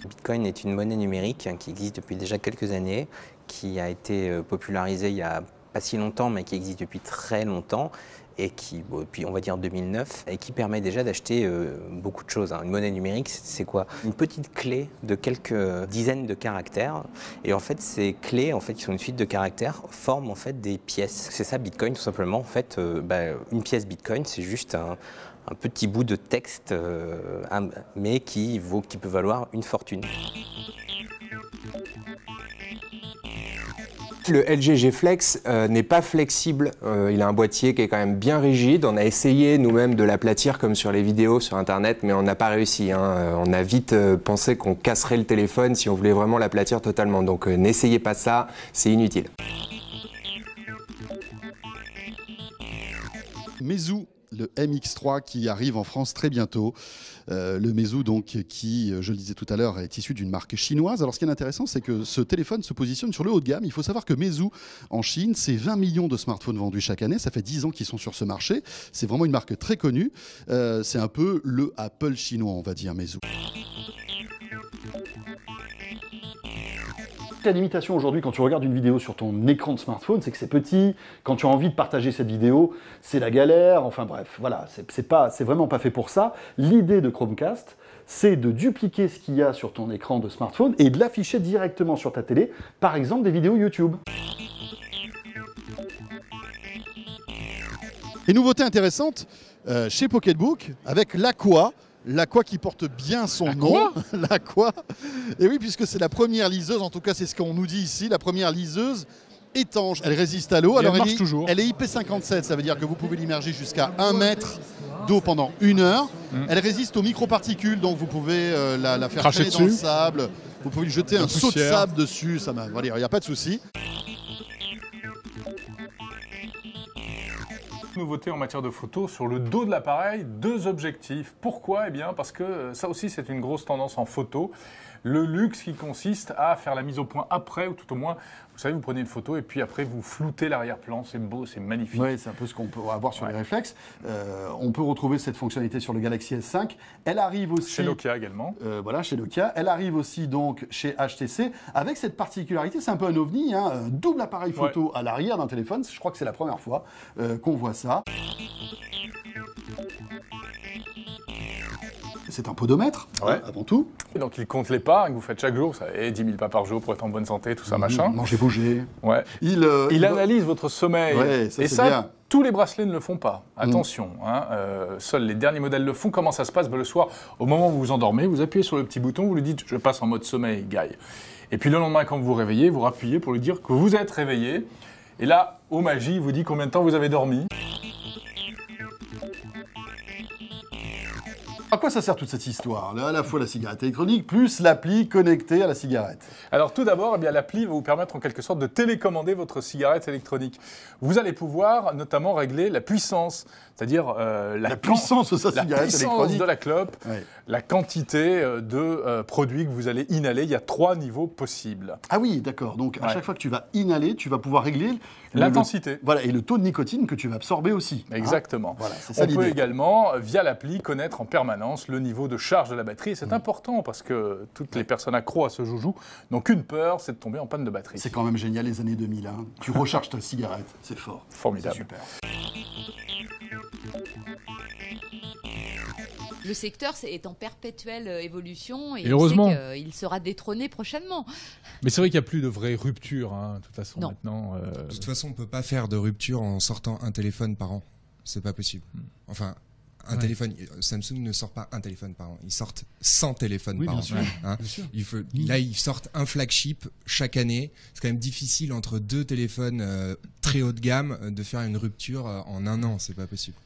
Bitcoin est une monnaie numérique qui existe depuis déjà quelques années, qui a été popularisée il y a pas si longtemps, mais qui existe depuis très longtemps, et qui, depuis on va dire 2009, et qui permet déjà d'acheter beaucoup de choses. Une monnaie numérique, c'est quoi? Une petite clé de quelques dizaines de caractères, et en fait ces clés, qui sont une suite de caractères, forment en fait des pièces. C'est ça Bitcoin tout simplement. En fait, une pièce Bitcoin, c'est juste un petit bout de texte, mais qui peut valoir une fortune. Le LG G Flex n'est pas flexible, il a un boîtier qui est quand même bien rigide. On a essayé nous-mêmes de l'aplatir comme sur les vidéos sur internet, mais on n'a pas réussi. On a vite pensé qu'on casserait le téléphone si on voulait vraiment l'aplatir totalement. Donc n'essayez pas ça, c'est inutile. Meizu, le MX3 qui arrive en France très bientôt. Le Meizu, donc, qui, je le disais tout à l'heure, est issu d'une marque chinoise. Alors, ce qui est intéressant, c'est que ce téléphone se positionne sur le haut de gamme. Il faut savoir que Meizu, en Chine, c'est 20 millions de smartphones vendus chaque année. Ça fait 10 ans qu'ils sont sur ce marché. C'est vraiment une marque très connue. C'est un peu le Apple chinois, on va dire, Meizu. La limitation aujourd'hui quand tu regardes une vidéo sur ton écran de smartphone, c'est que c'est petit. Quand tu as envie de partager cette vidéo, c'est la galère. Enfin bref, voilà, c'est vraiment pas fait pour ça. L'idée de Chromecast, c'est de dupliquer ce qu'il y a sur ton écran de smartphone et de l'afficher directement sur ta télé, par exemple des vidéos YouTube. Et nouveauté intéressante, chez Pocketbook, avec l'Aqua. L'Aqua qui porte bien son nom. L'Aqua. Et oui, puisque c'est la première liseuse, en tout cas c'est ce qu'on nous dit ici, la première liseuse étanche. Elle résiste à l'eau. Alors elle est IP57, ça veut dire que vous pouvez l'immerger jusqu'à 1 mètre d'eau pendant 1 heure. Elle résiste aux microparticules, donc vous pouvez la faire traîner dans le sable. Vous pouvez lui jeter un seau de sable dessus, ça va, voilà, il n'y a pas de souci. Nouveauté en matière de photo, sur le dos de l'appareil, 2 objectifs. Pourquoi? Eh bien parce que ça aussi c'est une grosse tendance en photo. Le luxe qui consiste à faire la mise au point après, ou tout au moins, vous savez, vous prenez une photo et puis après vous floutez l'arrière-plan, c'est beau, c'est magnifique. Oui, c'est un peu ce qu'on peut avoir sur les réflexes. On peut retrouver cette fonctionnalité sur le Galaxy S5. Elle arrive aussi... Chez Nokia également. Voilà, chez Nokia. Elle arrive aussi donc chez HTC, avec cette particularité, c'est un peu un ovni, un double appareil photo à l'arrière d'un téléphone. Je crois que c'est la première fois qu'on voit ça. C'est un podomètre, avant tout. Et donc il compte les pas que vous faites chaque jour, vous savez, 10 000 pas par jour pour être en bonne santé, tout ça, machin. Manger, bouger. Ouais. Il analyse votre sommeil. Ouais, et ça, bien. Tous les bracelets ne le font pas. Attention, seuls les derniers modèles le font. Comment ça se passe? Le soir, au moment où vous vous endormez, vous appuyez sur le petit bouton, vous lui dites « je passe en mode sommeil, Guy ». Et puis le lendemain, quand vous vous réveillez, vous appuyez pour lui dire que vous êtes réveillé. Et là, au magie, il vous dit combien de temps vous avez dormi. À quoi ça sert toute cette histoire? À la fois la cigarette électronique, plus l'appli connectée à la cigarette. Alors tout d'abord, l'appli va vous permettre en quelque sorte de télécommander votre cigarette électronique. Vous allez pouvoir notamment régler la puissance, c'est-à-dire la puissance de sa cigarette électronique, de la clope, la quantité de produits que vous allez inhaler. Il y a 3 niveaux possibles. Ah oui, d'accord. Donc à chaque fois que tu vas inhaler, tu vas pouvoir régler l'intensité. Voilà, et le taux de nicotine que tu vas absorber aussi. Exactement. Voilà, c'est ça On peut également, via l'appli, connaître en permanence le niveau de charge de la batterie. Et c'est important parce que toutes les personnes accros à ce joujou n'ont qu'une peur, c'est de tomber en panne de batterie. C'est quand même génial les années 2000. Tu recharges ta cigarette, c'est fort. Formidable. C'est super. Le secteur est en perpétuelle évolution et heureusement. il sera détrôné prochainement. Mais c'est vrai qu'il n'y a plus de vraie rupture, de toute façon, maintenant. De toute façon, on ne peut pas faire de rupture en sortant un téléphone par an. C'est pas possible. Enfin, un téléphone, Samsung ne sort pas un téléphone par an. Ils sortent 100 téléphones par an. Bien sûr. Là, ils sortent un flagship chaque année. C'est quand même difficile entre 2 téléphones très haut de gamme de faire une rupture en 1 an. C'est pas possible.